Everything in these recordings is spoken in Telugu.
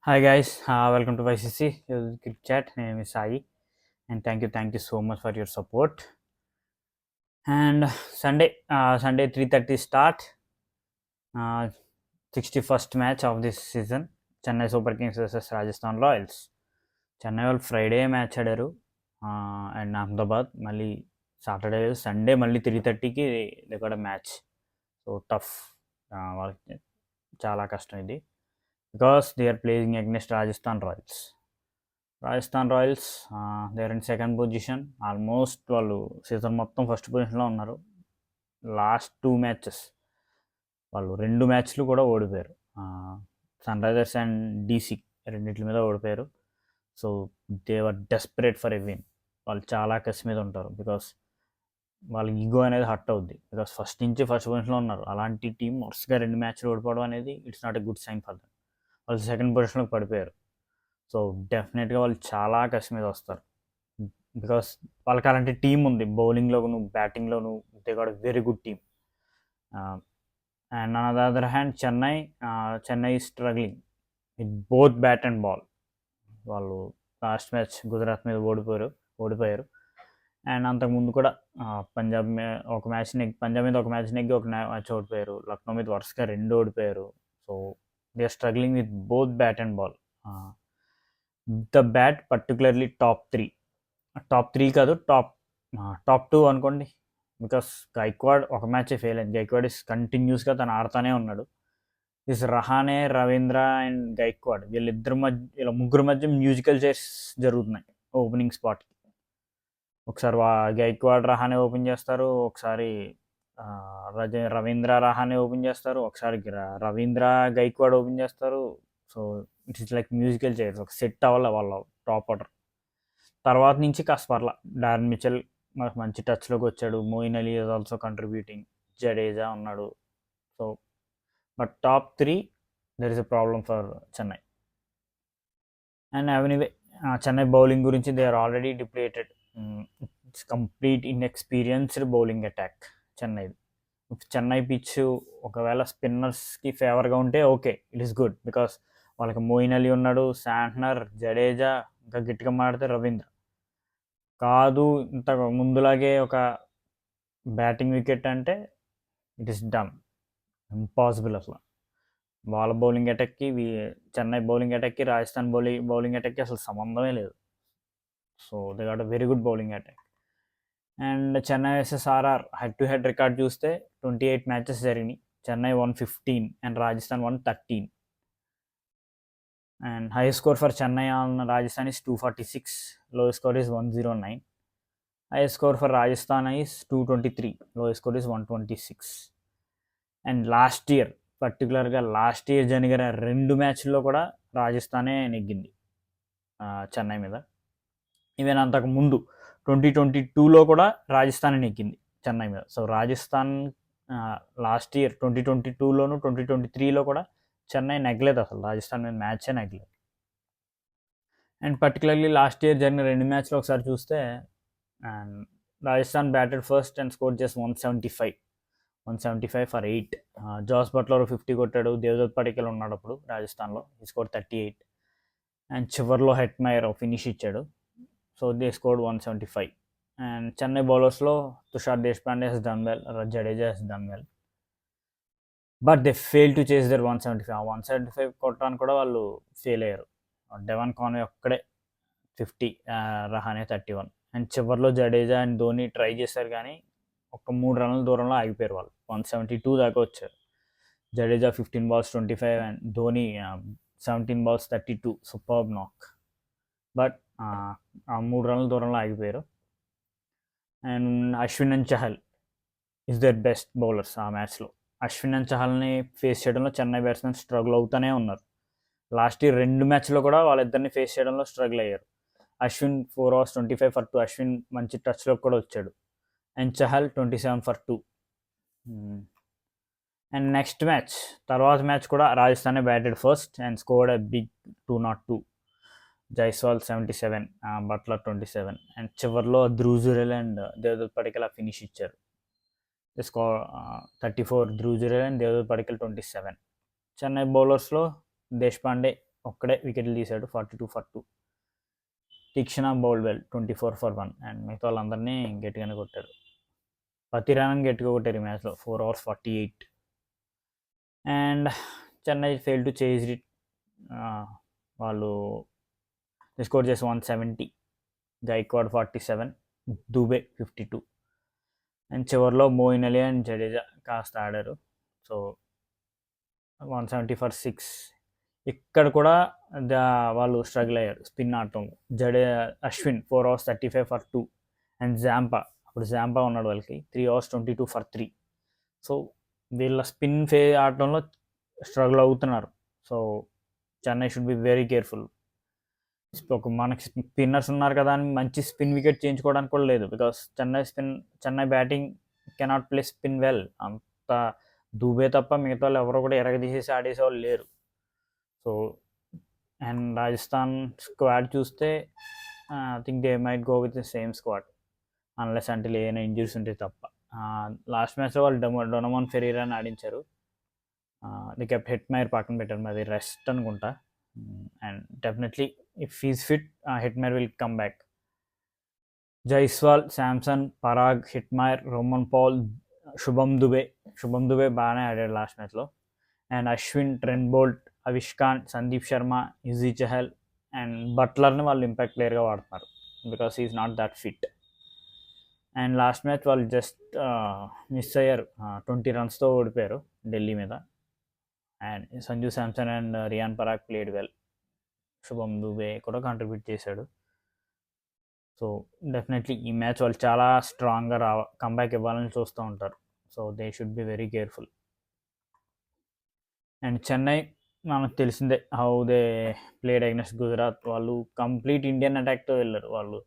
Hi guys, welcome to YCC Quick Chat. My name is Sai, and thank you so much for your support. And Sunday 3:30 start, uh, 61st match of this season. Chennai Super Kings versus Rajasthan Royals. Chennai వాళ్ళు ఫ్రైడే మ్యాచ్ ఆడారు అండ్ అహ్మదాబాద్ మళ్ళీ సాటర్డే సండే మళ్ళీ 3:30కి కూడా మ్యాచ్. సో టఫ్, వాళ్ళకి చాలా కష్టం ఇది because they are playing against Rajasthan Royals. They are in second position. Almost వాళ్ళు సీజన్ మొత్తం ఫస్ట్ పొజిషన్లో ఉన్నారు. లాస్ట్ 2 మ్యాచెస్ వాళ్ళు 2 మ్యాచ్లు కూడా ఓడిపోయారు. సన్ రైజర్స్ అండ్ డీసీ రెండింటి మీద ఓడిపోయారు. So they were desperate for a win. వాళ్ళు చాలా కసి మీద ఉంటారు బికాస్ వాళ్ళకి ఈగో అనేది హర్ట్ అవుద్ది. బికాస్ ఫస్ట్ నుంచి ఫస్ట్ పొజిషన్లో ఉన్నారు. అలాంటి టీం వరుసగా 2 మ్యాచ్లు ఓడిపోవడం అనేది it's not a good sign for them. వాళ్ళు సెకండ్ పొజిషన్లోకి పడిపోయారు. సో డెఫినెట్గా వాళ్ళు చాలా కసి మీద వస్తారు బికాస్ వాళ్ళకి అలాంటి టీం ఉంది. బౌలింగ్లోను బ్యాటింగ్లోను they got very good team. And on the other hand Chennai struggling with both bat and ball. వాళ్ళు లాస్ట్ మ్యాచ్ గుజరాత్ మీద ఓడిపోయారు. అండ్ అంతకుముందు కూడా పంజాబ్ మీద ఒక మ్యాచ్ నెగ్గి ఒక మ్యాచ్ ఓడిపోయారు. లక్నో మీద వరుసగా 2 ఓడిపోయారు. So they are struggling with both bat and ball. The bat particularly top three కాదు, టాప్ 2 అనుకోండి. బికాస్ గైక్వాడ్ ఒక మ్యాచే ఫెయిల్ అయింది. గైక్వాడ్ ఇస్ కంటిన్యూస్గా తను ఆడుతూనే ఉన్నాడు. రహానే, రవీంద్ర అండ్ గైక్వాడ్ వీళ్ళ ముగ్గురు మధ్య మ్యూజికల్ చైర్స్ జరుగుతున్నాయి ఓపెనింగ్ స్పాట్కి. ఒకసారి గైక్వాడ్ రహానే ఓపెన్ చేస్తారు, ఒకసారి రవీంద్ర రహానే ఓపెన్ చేస్తారు, ఒకసారి రవీంద్ర గైక్వాడ్ ఓపెన్ చేస్తారు. So it's like musical chairs. ఒక సెట్ అవ్వాలి వాళ్ళ టాప్ ఆర్డర్. తర్వాత నుంచి కాస్త పర్లా. డారెన్ మిచెల్ మనకు మంచి టచ్లోకి వచ్చాడు. Moeen Ali is also contributing. Jadeja ఉన్నాడు. So but top 3 there is a problem for Chennai. And anyway Chennai bowling గురించి they are already depleted. It's complete inexperienced bowling attack Chennai pitch ఒకవేళ స్పిన్నర్స్కి ఫేవర్గా ఉంటే okay, it is good because వాళ్ళకి మోయిన్ అలీ ఉన్నాడు, శాంట్నర్, జడేజా, ఇంకా గట్టిగా మాడితే రవీంద్ర. కాదు ఇంత ముందులాగే ఒక బ్యాటింగ్ వికెట్ అంటే ఇట్ ఈస్ డన్, ఇంపాసిబుల్ అసలు. వాళ్ళ బౌలింగ్ అటాక్కి చెన్నై బౌలింగ్ అటాక్కి రాజస్థాన్ బౌలింగ్ అటాక్కి అసలు సంబంధమే లేదు. So they got a very good bowling attack. And Chennai versus RR head to head record చూస్తే 28 మ్యాచెస్ జరిగినాయి. Chennai 115 and Rajasthan 113. And high score for Chennai on Rajasthan is 246. Lowest score is 109. Highest score for Rajasthan is 223. Lowest score is 126. And పర్టికులర్గా లాస్ట్ ఇయర్ జరిగిన 2 మ్యాచ్ల్లో కూడా రాజస్థానే నెగ్గింది చెన్నై మీద. ఈవెన్ అంతకు ముందు 2022లో కూడా రాజస్థానే నెగ్గింది చెన్నై మీద. సో రాజస్థాన్ లాస్ట్ ఇయర్ 2022లోను 2023లో కూడా చెన్నై నెగ్గలేదు, అసలు రాజస్థాన్ మీద మ్యాచే నెగ్గలేదు. అండ్ పర్టికులర్లీ లాస్ట్ ఇయర్ జరిగిన 2 మ్యాచ్లు ఒకసారి చూస్తే Rajasthan batted first and score just 175 for 8. Jos Buttler 50 కొట్టాడు. దేవదత్ పడికల్ ఉన్నాడు అప్పుడు రాజస్థాన్లో, ఈ స్కోర్ 38. అండ్ చివర్లో హెట్మైర్ ఫినిష్ ఇచ్చాడు. So they scored 175. And Chennai బౌలర్స్లో Tushar Deshpande he's done well, Jadeja he's done well, but they fail to chase the 175. 175 కొట్టడానికి కూడా వాళ్ళు ఫెయిల్ అయ్యారు. డెవన్ కాన్వే ఒక్కడే 50, రహానే 31. అండ్ చివర్లో జడేజా అండ్ ధోని ట్రై చేశారు కానీ ఒక 3 రన్ల దూరంలో ఆగిపోయారు. వాళ్ళు 172 దాకా వచ్చారు. Jadeja 15 balls 25 and Dhoni 17 balls 32. Superb నాక్. బట్ ఆ 3 రన్ల దూరంలో ఆగిపోయారు. And Ashwin and Chahal is there best bowlers ఆ మ్యాచ్లో. అశ్విన్ అండ్ చహల్ని ఫేస్ చేయడంలో చెన్నై బ్యాట్స్మెన్ స్ట్రగుల్ అవుతూనే ఉన్నారు. లాస్ట్ ఇయర్ 2 మ్యాచ్లో కూడా వాళ్ళిద్దరిని ఫేస్ చేయడంలో స్ట్రగుల్ అయ్యారు. Ashwin 4 overs 25 for 2. అశ్విన్ మంచి టచ్లో కూడా వచ్చాడు. And Chahal 27 for 2. And next తర్వాత మ్యాచ్ కూడా రాజస్థానే batted first and scored a big 202. Jaiswal 77, Buttler 27. And చివర్లో ధ్రువ్ జురెల్ అండ్ దేవదత్ పడికల్ ఫినిష్ ఇచ్చారు. Score 34 Dhruv Jurel and Devdutt Padikkal 27. చెన్నై బౌలర్స్లో దేశపాండే ఒక్కడే వికెట్లు తీశాడు, 42 for 2. Theekshana bowled well, 24 for 1, and మిగతా వాళ్ళందరినీ గట్టిగానే కొట్టారు. ప్రతి రన్ గట్టిగా కొట్టారు ఈ మ్యాచ్లో, 4 overs 48. And Chennai fail to chase it. వాళ్ళు స్కోర్ చేసి 170, గైక్వాడ్ 47, దుబే 52. అండ్ చివరిలో మోయిన్ అలీ అండ్ జడేజా కాస్త ఆడారు. So 170 for 6. ఇక్కడ కూడా వాళ్ళు స్ట్రగుల్ అయ్యారు స్పిన్ ఆడటంలో. Ashwin 4 overs 35 for 2, and Zampa ఉన్నాడు వాళ్ళకి 3 overs 22 for 3. సో వీళ్ళ స్పిన్ ఆడటంలో స్ట్రగుల్ అవుతున్నారు. So Chennai should be very careful. మనకి స్పిన్నర్స్ ఉన్నారు కదా అని మంచి స్పిన్ వికెట్ చేయించుకోవడానికి కూడా లేదు, because Chennai batting cannot play spin well. అంత దూబే తప్ప మిగతా వాళ్ళు ఎవరో కూడా ఎరగదీసేసి ఆడేసేవాళ్ళు లేరు. సో అండ్ రాజస్థాన్ స్క్వాడ్ చూస్తే I think they might go with the same squad unless అంటే ఏమైనా ఇంజరీస్ ఉంటే తప్ప. లాస్ట్ మ్యాచ్లో వాళ్ళు డొనమోన్ ఫెరీరాని ఆడించారు. ది కెప్ట్ హిట్మైర్ పక్కన పెట్టారు, మరి రెస్ట్ అనుకుంటా. And definitely if he's fit, Hetmyer will come back. Jaiswal, Samson, Parag, Hetmyer, Rovman Powell, Shubham Dubey బాగానే ఆడాడు లాస్ట్ మ్యాచ్లో. And Ashwin, Trent Boult, Avesh Khan, Sandeep Sharma, Yuzi Chahal and బట్లర్ని వాళ్ళు ఇంపాక్ట్ ప్లేయర్గా వాడుతున్నారు because is not that fit. And last match వాళ్ళు జస్ట్ మిస్ అయ్యారు, 20 runsతో ఓడిపోయారు ఢిల్లీ మీద. And Sanju Samson and Riyan Parag played well. Shubham Dubey కూడా కాంట్రిబ్యూట్ చేశాడు. సో డెఫినెట్లీ ఈ మ్యాచ్ వాళ్ళు చాలా స్ట్రాంగ్గా కంబ్యాక్ ఇవ్వాలని చూస్తూ ఉంటారు. So they should be very careful. And Chennai మనకు తెలిసిందే how they played against Gujarat. వాళ్ళు కంప్లీట్ ఇండియన్ అటాక్తో వెళ్ళారు. వాళ్ళు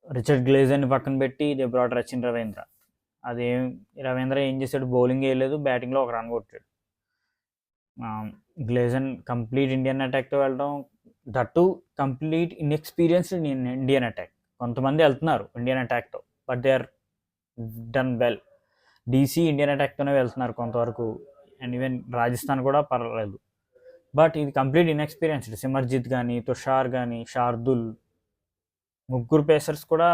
రిచర్డ్ గ్లేజర్ని పక్కన పెట్టి దే బ్రాట్ రచిన్ రవీంద్ర. రవీంద్ర ఏం చేశాడు, బౌలింగ్ వేయలేదు, బ్యాటింగ్లో ఒక రన్ కొట్టాడు. గ్లేజన్ కంప్లీట్ ఇండియన్ అటాక్తో వెళ్ళడం, that complete inexperienced Indian attack. కొంతమంది వెళ్తున్నారు ఇండియన్ అటాక్తో, but they are done well. DC Indian అటాక్తోనే వెళ్తున్నారు కొంతవరకు, అండ్ ఈవెన్ రాజస్థాన్ కూడా పర్వాలేదు. బట్ ఇది కంప్లీట్ ఇన్ఎక్స్పీరియన్స్డ్. సిమర్జిత్ కానీ, తుషార్ కానీ, శార్దుల్, ముగ్గురు పేసర్స్ కూడా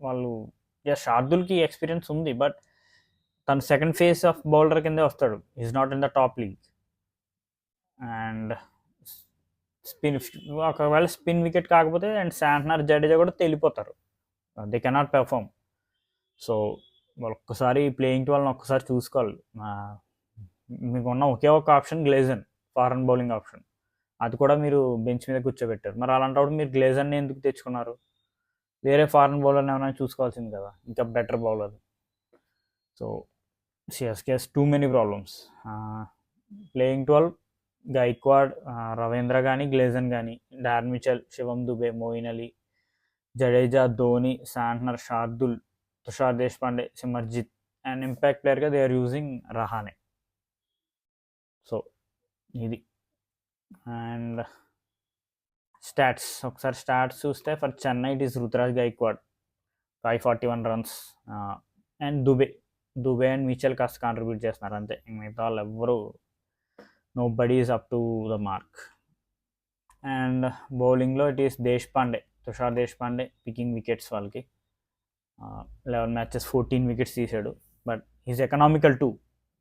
వాళ్ళు. శార్దుల్కి ఎక్స్పీరియన్స్ ఉంది, బట్ తను సెకండ్ ఫేజ్ ఆఫ్ బౌలర్ కిందే వస్తాడు, is not in the top league. And ఒకవేళ స్పిన్ వికెట్ కాకపోతే అండ్ శాంట్నర్, జడేజా కూడా తెలిపోతారు, దే కెనాట్ పెర్ఫామ్. సో వాళ్ళు ఒక్కసారి ప్లేయింగ్ 12 ఒక్కసారి చూసుకోవాలి. మీకు ఉన్న ఒకే ఒక ఆప్షన్ గ్లేజన్, ఫారెన్ బౌలింగ్ ఆప్షన్, అది కూడా మీరు బెంచ్ మీద కూర్చోబెట్టారు. మరి అలాంటప్పుడు మీరు గ్లేజర్ని ఎందుకు తెచ్చుకున్నారు? వేరే ఫారెన్ బౌలర్ని ఏమైనా చూసుకోవాల్సింది కదా, ఇంకా better bowler. So CSK has too many problems. Playing 12 Gaikwad, Ravindra కానీ, గ్లేజన్ కానీ, Daryl Mitchell, Shivam Dube, Moeen Ali, Jadeja, Dhoni, Santner, Shardul, Tushar Deshpande, Simarjeet, and impact ప్లేయర్గా they are using Rahane. So ఇది. అండ్ ఒకసారి స్టాట్స్ చూస్తే for Chennai it is Ruturaj Gaikwad 541 runs, and Dube and Mitchell కాస్త కాంట్రిబ్యూట్ చేస్తున్నారు అంతే. మిగతా వాళ్ళు ఎవ్వరూ nobody is up to the mark. And బౌలింగ్లో it is Tushar Deshpande picking wickets. వాళ్ళకి 11 matches 14 wickets తీశాడు, but is economical two.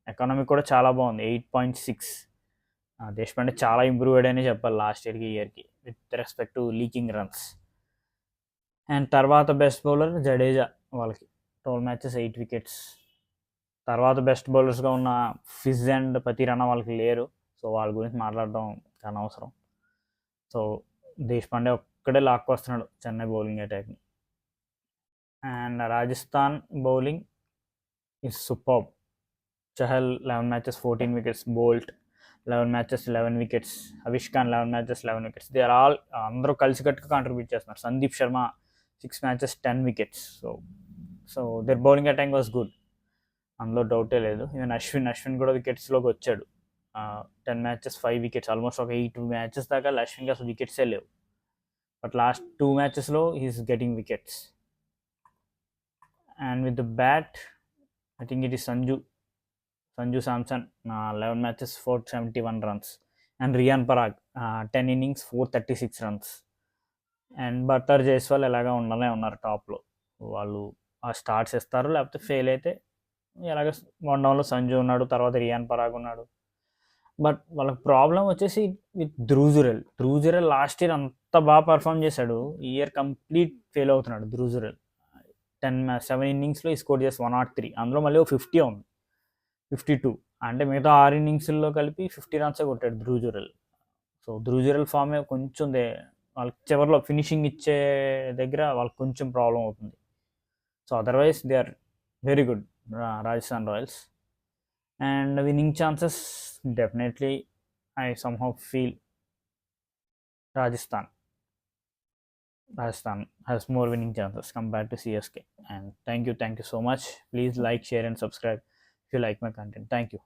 Economic కూడా చాలా బాగుంది, 8.6. దేశపాండే చాలా ఇంప్రూవ్ అయ్యాడని చెప్పాలి లాస్ట్ ఇయర్కి with respect to leaking runs. And తర్వాత బెస్ట్ బౌలర్ జడేజా, వాళ్ళకి 12 matches 8 wickets. తర్వాత బెస్ట్ బౌలర్స్గా ఉన్న ఫిజ్ అండ్ పతిరానా వాళ్ళకి లేరు, సో వాళ్ళ గురించి మాట్లాడడం అనవసరం. సో దేశపాండే ఒక్కడే లాక్కొస్తున్నాడు చెన్నై బౌలింగ్ అటాక్ని. And Rajasthan bowling is superb. Chahal 11 matches 14 wickets, Boult 11 matches 11 wickets, Avesh Khan 11 matches 11 wickets. They are all అందరూ కలిసికట్టుగా కాంట్రిబ్యూట్ చేస్తున్నారు. Sandeep Sharma 6 matches 10 wickets. So their bowling attack was good, అందులో డౌటే లేదు. ఈవెన్ అశ్విన్ కూడా వికెట్స్లోకి వచ్చాడు. 10 matches 5 wickets, ఆల్మోస్ట్ ఒక 8 matches దాకా అశ్విన్కి అసలు వికెట్సే లేవు, బట్ లాస్ట్ 2 matchesలో he's getting wickets. And with the bat I think it is Sanju Samson, 11 matches 471 runs. And Riyan Parag 10 innings 436 runs. And Buttler Jaiswal ఎలాగా ఉండనే ఉన్నారు టాప్లో. వాళ్ళు ఆ స్టార్ట్స్ ఇస్తారు, లేకపోతే ఫెయిల్ అయితే ఎలాగ వన్ డౌన్లో సంజు ఉన్నాడు, తర్వాత రియాన్ పరాగ్ ఉన్నాడు. బట్ వాళ్ళకి ప్రాబ్లం వచ్చేసి with Dhruv Jurel last year అంత బాగా పర్ఫామ్ చేశాడు, ఈ ఇయర్ కంప్లీట్ ఫెయిల్ అవుతున్నాడు ధ్రువ్ జురెల్. 7 innings ఈ స్కోర్ చేసి 103, అందులో మళ్ళీ 50 ఉంది, 52 అంటే మిగతా 6 innings కలిపి 50 runs కొట్టాడు ధ్రువ్ జురెల్. సో ధ్రువ్ జురెల్ ఫామే కొంచెం వాళ్ళకి చివరిలో ఫినిషింగ్ ఇచ్చే దగ్గర వాళ్ళకి కొంచెం ప్రాబ్లం అవుతుంది. So otherwise they are very good Rajasthan Royals. And winning chances definitely I somehow feel Rajasthan. Rajasthan has more winning chances compared to CSK. And thank you so much. Please like, share, and subscribe if you like my content. Thank you.